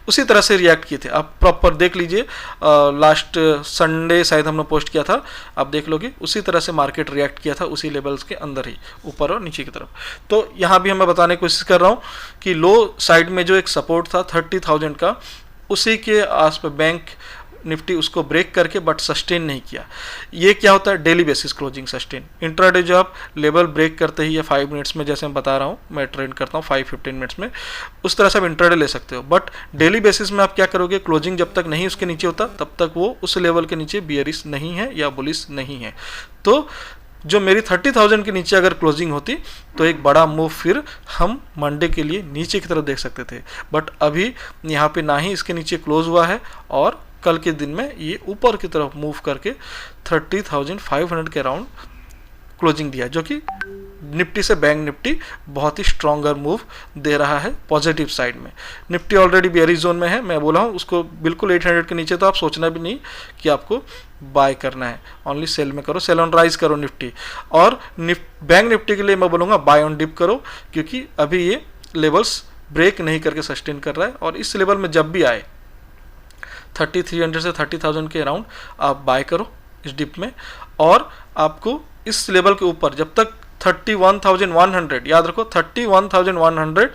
उसी तरह से रिएक्ट किए थे। आप प्रॉपर देख लीजिए, लास्ट संडे शायद हमने पोस्ट किया था, आप देख लोगे उसी तरह से मार्केट रिएक्ट किया था, उसी लेवल्स के अंदर ही, ऊपर और नीचे की तरफ। तो यहाँ भी मैं बताने की कोशिश कर रहा हूँ कि लो साइड में जो एक सपोर्ट था 30,000 का, उसी के आस पर बैंक निफ्टी उसको ब्रेक करके बट सस्टेन नहीं किया। ये क्या होता है? Daily basis closing sustain. Intraday जो आप लेवल ब्रेक करते ही या 5 मिनट्स में, जैसे मैं बता रहा हूँ, मैं ट्रेड करता हूँ 5-15 मिनट्स में, उस तरह से आप इंट्राडे ले सकते हो। बट डेली बेसिस में आप क्या करोगे? क्लोजिंग जब तक नहीं उसके नीचे होता तब तक वो उस लेवल के नीचे बियरिश नहीं है या बुलिश नहीं है। तो जो मेरी 30,000 के नीचे अगर क्लोजिंग होती तो एक बड़ा मूव फिर हम मंडे के लिए नीचे की तरफ देख सकते थे। बट अभी यहाँ पे ना ही इसके नीचे क्लोज हुआ है और कल के दिन में ये ऊपर की तरफ मूव करके 30,500 के अराउंड क्लोजिंग दिया, जो कि निफ्टी से बैंक निफ्टी बहुत ही स्ट्रॉन्गर मूव दे रहा है पॉजिटिव साइड में। निफ्टी ऑलरेडी बेयरिश जोन में है, मैं बोला हूँ उसको बिल्कुल 800 के नीचे तो आप सोचना भी नहीं कि आपको बाय करना है, ओनली सेल में करो, सेल ऑन राइज करो निफ्टी। और बैंक निफ्टी के लिए मैं बोलूँगा बाय ऑन डिप करो, क्योंकि अभी ये लेवल्स ब्रेक नहीं करके सस्टेन कर रहा है। और इस लेवल में जब भी आए 3,300 से 30,000 के अराउंड आप बाय करो इस डिप में। और आपको इस लेवल के ऊपर जब तक 31,100, याद रखो 31,100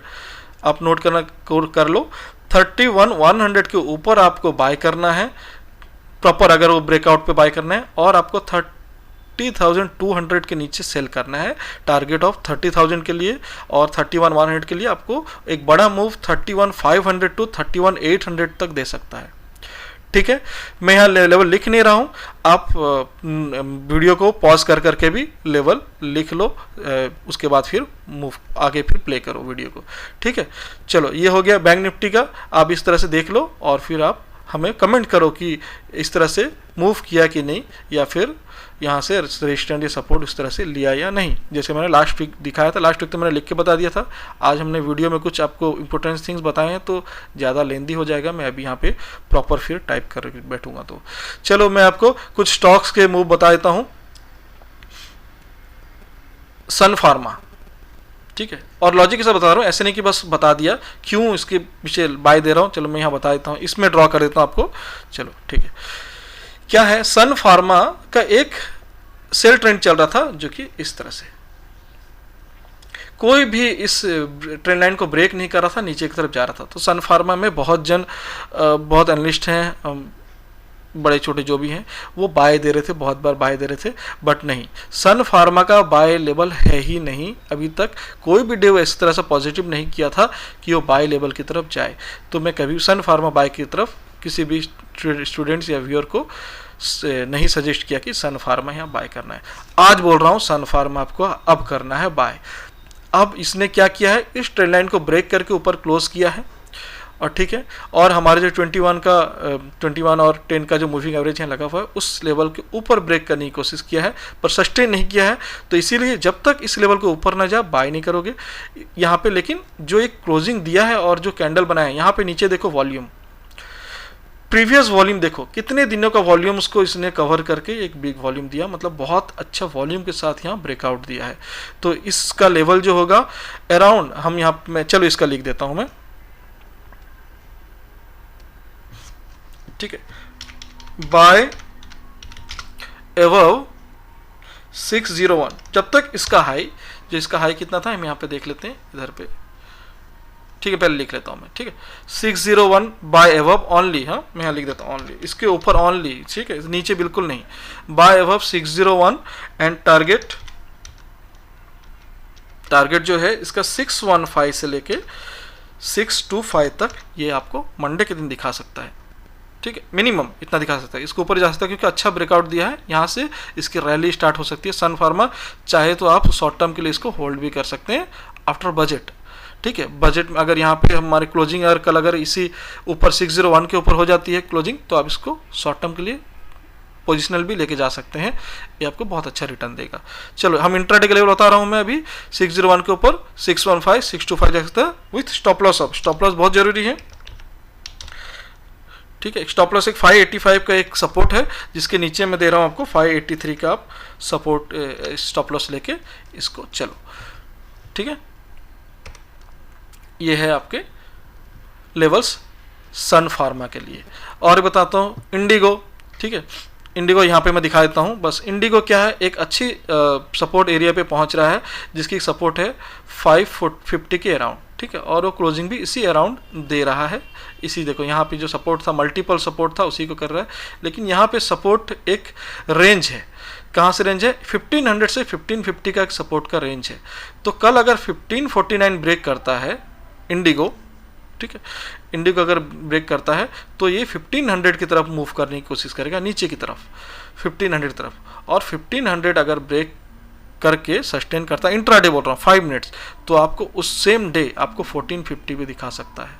आप नोट करना कर लो, 31,100 के ऊपर आपको बाय करना है प्रॉपर, अगर वो ब्रेकआउट पे बाय करना है। और आपको 30,200 के नीचे सेल करना है, टारगेट ऑफ 30,000 के लिए। और 31,100 के लिए आपको एक बड़ा मूव 31,500 टू 31,800 तक दे सकता है, ठीक है। मैं यहाँ लेवल लिख नहीं रहा हूँ, आप वीडियो को पॉज कर करके भी लेवल लिख लो, उसके बाद फिर मूव आगे फिर प्ले करो वीडियो को, ठीक है। चलो ये हो गया बैंक निफ्टी का, आप इस तरह से देख लो और फिर आप हमें कमेंट करो कि इस तरह से मूव किया कि नहीं, या फिर यहाँ से रेजिस्टेंस या सपोर्ट इस तरह से लिया या नहीं। जैसे मैंने लास्ट वीक दिखाया था, लास्ट वीक तो मैंने लिख के बता दिया था, आज हमने वीडियो में कुछ आपको इंपॉर्टेंट थिंग्स बताए हैं तो ज़्यादा लेंदी हो जाएगा, मैं अभी यहाँ पे प्रॉपर फिर टाइप कर बैठूंगा। तो चलो मैं आपको कुछ स्टॉक्स के मूव बता देता हूँ। सन फार्मा, ठीक है, और लॉजिक से बता रहा हूँ, ऐसे नहीं कि बस बता दिया, क्यों इसके पीछे बाय दे रहा हूँ। चलो मैं यहाँ बता देता हूँ, इसमें ड्रॉ कर देता हूँ आपको। चलो ठीक है, क्या है, सन फार्मा का एक सेल ट्रेंड चल रहा था जो कि इस तरह से, कोई भी इस ट्रेंड लाइन को ब्रेक नहीं कर रहा था, नीचे की तरफ जा रहा था। तो सन फार्मा में बहुत एनालिस्ट हैं, बड़े छोटे जो भी हैं, वो बाय दे रहे थे, बहुत बार बाय दे रहे थे, बट नहीं, सन फार्मा का बाय लेवल है ही नहीं। अभी तक कोई भी डे इस तरह से पॉजिटिव नहीं किया था कि वो बाय लेवल की तरफ जाए। तो मैं कभी सन फार्मा बाय की तरफ किसी भी स्टूडेंट्स या व्यूअर को नहीं सजेस्ट किया कि सन फार्मा यहाँ बाय करना है। आज बोल रहा हूँ सन फार्मा आपको अब करना है बाय। अब इसने क्या किया है, इस ट्रेंड लाइन को ब्रेक करके ऊपर क्लोज किया है, और ठीक है, और हमारे जो 21 और 10 का जो मूविंग एवरेज यहाँ लगा हुआ है उस लेवल के ऊपर ब्रेक करने की कोशिश किया है, पर सस्टेन नहीं किया है। तो इसीलिए जब तक इस लेवल के ऊपर ना जाए बाय नहीं करोगे यहाँ पे। लेकिन जो एक क्लोजिंग दिया है और जो कैंडल बनाया है यहाँ पे नीचे देखो वॉल्यूम, प्रीवियस वॉल्यूम देखो कितने दिनों का वॉल्यूम उसको इसने कवर करके एक बिग वॉल्यूम दिया, मतलब बहुत अच्छा वॉल्यूम के साथ यहाँ ब्रेकआउट दिया है। तो इसका लेवल जो होगा अराउंड, हम यहाँ में चलो इसका लिख देता हूँ मैं, ठीक है, बाय अबव 601। जब तक इसका हाई, जो इसका हाई कितना था हम यहाँ पे देख लेते हैं इधर पे, ठीक है, पहले लिख लेता हूँ मैं, ठीक है, 601 बाय अबव ओनली, हाँ मैं यहाँ लिख देता हूँ ओनली, इसके ऊपर ओनली, ठीक है, नीचे बिल्कुल नहीं, बाय अबव 601 एंड टारगेट जो है इसका 615 से लेके 625 तक ये आपको मंडे के दिन दिखा सकता है, ठीक है, मिनिमम इतना दिखा सकता है। इसके ऊपर जा सकता है क्योंकि अच्छा ब्रेकआउट दिया है, यहाँ से इसकी रैली स्टार्ट हो सकती है। सन फार्मा चाहे तो आप शॉर्ट टर्म के लिए इसको होल्ड भी कर सकते हैं आफ्टर बजट, ठीक है। बजट में अगर यहाँ पे हमारी क्लोजिंग अगर कल अगर इसी ऊपर 601 के ऊपर हो जाती है क्लोजिंग, तो आप इसको शॉर्ट टर्म के लिए पोजिशनल भी लेके जा सकते हैं, ये आपको बहुत अच्छा रिटर्न देगा। चलो हम इंट्राडे के लेवल बता रहा हूँ मैं अभी, 601 के ऊपर 615 625 जा सकता है विथ स्टॉप लॉस। अब स्टॉप लॉस बहुत जरूरी है, ठीक है। स्टॉप लॉस एक 585 का एक सपोर्ट है, जिसके नीचे मैं दे रहा हूँ आपको 583 का आप सपोर्ट स्टॉप लॉस लेके इसको चलो, ठीक है। ये है आपके लेवल्स सन फार्मा के लिए। और बताता हूँ इंडिगो, ठीक है, इंडिगो यहाँ पे मैं दिखा देता हूँ बस। इंडिगो क्या है, एक अच्छी सपोर्ट एरिया पे पहुँच रहा है, जिसकी सपोर्ट है 550 के अराउंड, ठीक है, और वो क्लोजिंग भी इसी अराउंड दे रहा है। इसी देखो यहाँ पे जो सपोर्ट था, मल्टीपल सपोर्ट था, उसी को कर रहा है। लेकिन यहाँ पे सपोर्ट एक रेंज है, कहाँ से रेंज है, 1500 से 1550 का एक सपोर्ट का रेंज है। तो कल अगर 1549 ब्रेक करता है इंडिगो, ठीक है, इंडिगो अगर ब्रेक करता है तो ये 1500 की तरफ मूव करने की कोशिश करेगा, नीचे की तरफ 1500 की तरफ। और 1500 अगर ब्रेक करके सस्टेन करता है, इंट्राडे बोल रहा हूँ 5 मिनट्स, तो आपको उस सेम डे आपको 1450 भी दिखा सकता है,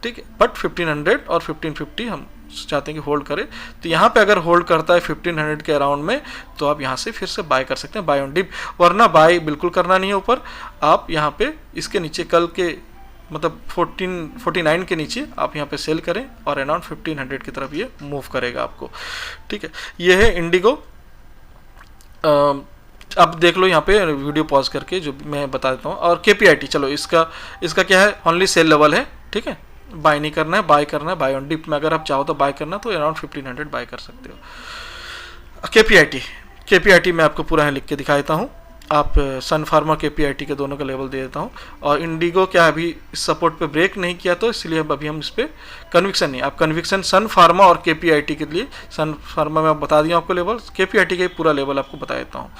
ठीक है। बट 1500 और 1550 हम चाहते हैं कि होल्ड करे, तो यहाँ पे अगर होल्ड करता है 1500 के अराउंड में, तो आप यहाँ से फिर से बाय कर सकते हैं, बाय ऑन डिप। वरना बाय बिल्कुल करना नहीं है ऊपर, आप यहाँ पे इसके नीचे कल के मतलब 1449 के नीचे आप यहाँ पे सेल करें और अराउंड 1500 की तरफ ये मूव करेगा आपको, ठीक है। ये है इंडिगो। अब देख लो यहाँ पे वीडियो पॉज करके जो मैं बता देता हूँ। और KPIT, चलो इसका क्या है, ओनली सेल लेवल है, ठीक है, बाय नहीं करना है, बाय करना है बाय ऑन डिप में। अगर आप चाहो तो बाय करना तो अराउंड 1500 बाय कर सकते हो। KPIT मैं आपको पूरा लिख के दिखा देता हूँ। आप सन फार्मा KPIT के दोनों का लेवल दे देता हूँ। और इंडिगो क्या अभी इस सपोर्ट पे ब्रेक नहीं किया, तो इसलिए अभी हम इस पर कन्विक्शन नहीं, आप कन्विक्शन सन फार्मा और KPIT के लिए, सन फार्मा में आप बता दिया आपको लेवल, KPIT के पूरा लेवल आपको बता देता हूँ,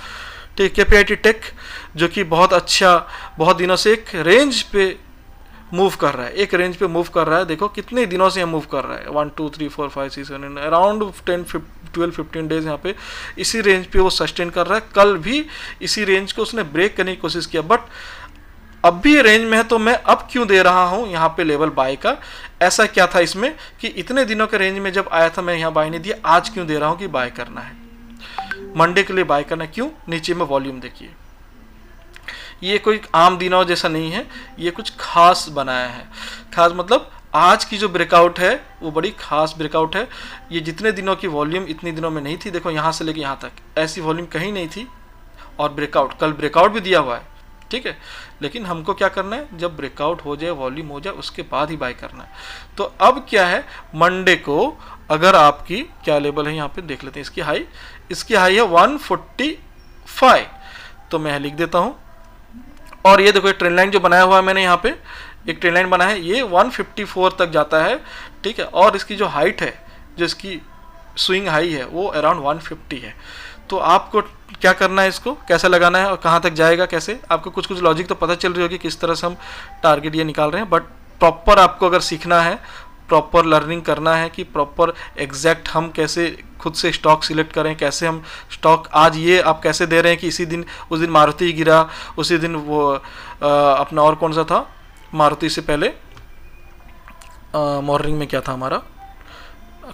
ठीक। KPIT टेक जो कि बहुत अच्छा, बहुत दिनों से एक रेंज पे मूव कर रहा है, एक रेंज पे मूव कर रहा है। देखो कितने दिनों से मूव कर रहा है, 1 2 3 4 5 6 7 अराउंड 12-15 डेज यहाँ पे इसी रेंज पे वो सस्टेन कर रहा है। कल भी इसी रेंज को उसने ब्रेक करने की कोशिश किया, बट अब भी रेंज में है, तो मैं अब क्यों दे रहा हूँ यहाँ पे लेवल बाय का। ऐसा क्या था इसमें कि इतने दिनों के रेंज में जब आया था मैं यहाँ बाय नहीं दिया, आज क्यों दे रहा हूँ कि बाय करना है, मंडे के लिए बाय करना है। क्यों, नीचे में वॉल्यूम देखिए, ये कोई आम दिनों जैसा नहीं है, ये कुछ खास बनाया है। खास मतलब आज की जो ब्रेकआउट है वो बड़ी खास ब्रेकआउट है। ये जितने दिनों की वॉल्यूम इतने दिनों में नहीं थी, देखो यहाँ से लेके यहाँ तक ऐसी वॉल्यूम कहीं नहीं थी। और ब्रेकआउट, कल ब्रेकआउट भी दिया हुआ है, ठीक है। लेकिन हमको क्या करना है, जब ब्रेकआउट हो जाए, वॉल्यूम हो जाए, उसके बाद ही बाय करना है। तो अब क्या है, मंडे को अगर आपकी क्या लेवल है यहाँ पे देख लेते हैं, इसकी हाई है 145, तो मैं लिख देता हूँ। और ये देखो ट्रेंड लाइन जो बनाया हुआ है मैंने यहाँ पे, एक ट्रेंड लाइन बना है, ये 154 तक जाता है, ठीक है। और इसकी जो हाइट है, जो इसकी स्विंग हाई है, वो अराउंड 150 है। तो आपको क्या करना है, इसको कैसे लगाना है और कहाँ तक जाएगा, कैसे, आपको कुछ लॉजिक तो पता चल रही होगी किस तरह से हम टारगेट ये निकाल रहे हैं। बट प्रॉपर आपको अगर सीखना है, प्रॉपर लर्निंग करना है कि प्रॉपर एग्जैक्ट हम कैसे खुद से स्टॉक सिलेक्ट करें, कैसे हम स्टॉक आज ये आप कैसे दे रहे हैं कि इसी दिन उस दिन मारुति गिरा, उसी दिन वो अपना और कौन सा था मारुति से पहले मॉर्निंग में क्या था हमारा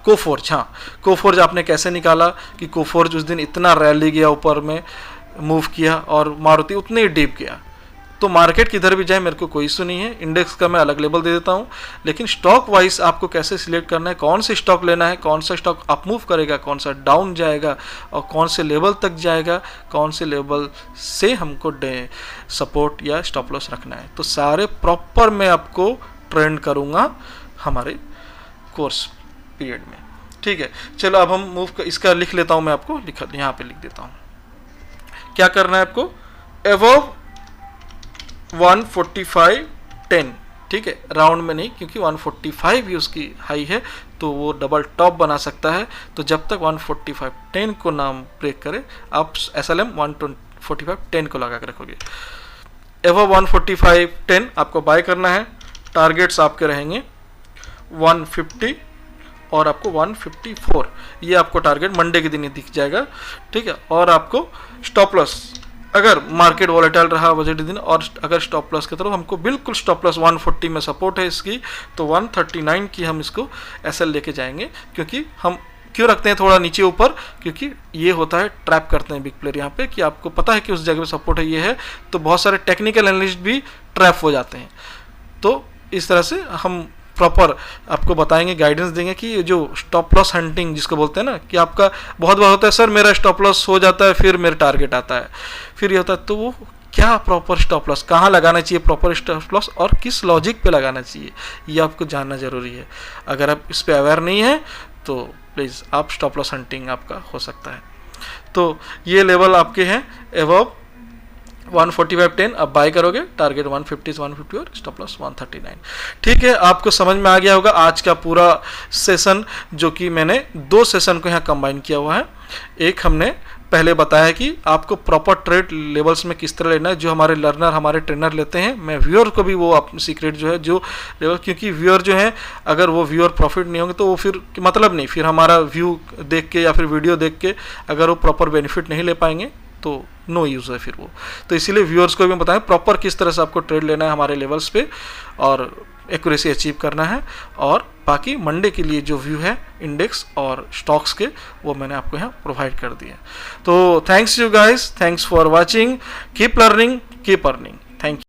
कोफोर्ज। हाँ, कोफोर्ज आपने कैसे निकाला कि कोफोर्ज उस दिन इतना रैली गया, ऊपर में मूव किया और मारुति उतने ही डीप गया। तो मार्केट किधर भी जाए मेरे को कोई इशू नहीं है, इंडेक्स का मैं अलग लेवल दे देता हूँ, लेकिन स्टॉक वाइज आपको कैसे सिलेक्ट करना है, कौन से स्टॉक लेना है, कौन सा स्टॉक अप मूव करेगा, कौन सा डाउन जाएगा और कौन से लेवल तक जाएगा, कौन से लेवल से हमको सपोर्ट या स्टॉप लॉस रखना है, तो सारे प्रॉपर मैं आपको ट्रेंड करूँगा हमारे कोर्स पीरियड में। ठीक है, चलो अब हम मूव इसका लिख लेता हूँ, मैं आपको यहाँ पे लिख देता हूँ। क्या करना है आपको, एबव 145.10, ठीक है, राउंड में नहीं, क्योंकि 145 ही उसकी हाई है तो वो डबल टॉप बना सकता है। तो जब तक 145.10 को ना ब्रेक करे आप SLM 145.10 को लगा के रखोगे। एबव 145.10 आपको बाय करना है। टारगेट्स आपके रहेंगे 150 और आपको 154, ये आपको टारगेट मंडे के दिन ही दिख जाएगा। ठीक है, और आपको स्टॉप लॉस अगर मार्केट वॉलेटाइल रहा बजट दिन और अगर स्टॉप लॉस की तरफ हमको बिल्कुल स्टॉप लॉस 140 में सपोर्ट है इसकी, तो 139 की हम इसको SL लेके जाएंगे। क्योंकि हम क्यों रखते हैं थोड़ा नीचे ऊपर, क्योंकि ये होता है ट्रैप करते हैं बिग प्लेयर यहाँ पे कि आपको पता है कि उस जगह पे सपोर्ट है, ये है, तो बहुत सारे टेक्निकल एनालिस्ट भी ट्रैप हो जाते हैं। तो इस तरह से हम प्रॉपर आपको बताएंगे, गाइडेंस देंगे कि जो स्टॉप लॉस हंटिंग जिसको बोलते हैं ना, कि आपका बहुत बार होता है सर मेरा स्टॉप लॉस हो जाता है फिर मेरा टारगेट आता है, फिर ये होता है, तो वो क्या प्रॉपर स्टॉप लॉस कहाँ लगाना चाहिए, प्रॉपर स्टॉप लॉस और किस लॉजिक पे लगाना चाहिए, ये आपको जानना जरूरी है। अगर आप इस पे अवेयर नहीं है तो प्लीज़ आप स्टॉप लॉस हंटिंग आपका हो सकता है। तो ये लेवल आपके हैं एबव 145.10 अब बाय करोगे, टारगेट 150 से 150 और स्टॉप लॉस 139। ठीक है, आपको समझ में आ गया होगा आज का पूरा सेशन, जो कि मैंने 2 सेशन को यहाँ कंबाइन किया हुआ है। एक हमने पहले बताया कि आपको प्रॉपर ट्रेड लेवल्स में किस तरह लेना है, जो हमारे लर्नर हमारे ट्रेनर लेते हैं। मैं व्यूअर को भी वो सीक्रेट जो है जो लेवल, क्योंकि व्यूअर जो है अगर वो व्यूअर प्रॉफिट नहीं होंगे तो वो फिर मतलब नहीं, फिर हमारा व्यू देख के या फिर वीडियो देख के अगर वो प्रॉपर बेनिफिट नहीं ले पाएंगे तो नो यूज़ है फिर वो। तो इसीलिए व्यूअर्स को भी बताएं प्रॉपर किस तरह से आपको ट्रेड लेना है हमारे लेवल्स पे और एक्यूरेसी अचीव करना है। और बाकी मंडे के लिए जो व्यू है इंडेक्स और स्टॉक्स के, वो मैंने आपको यहाँ प्रोवाइड कर दिया। तो thanks you guys, thanks for watching, keep learning, keep earning, thank you.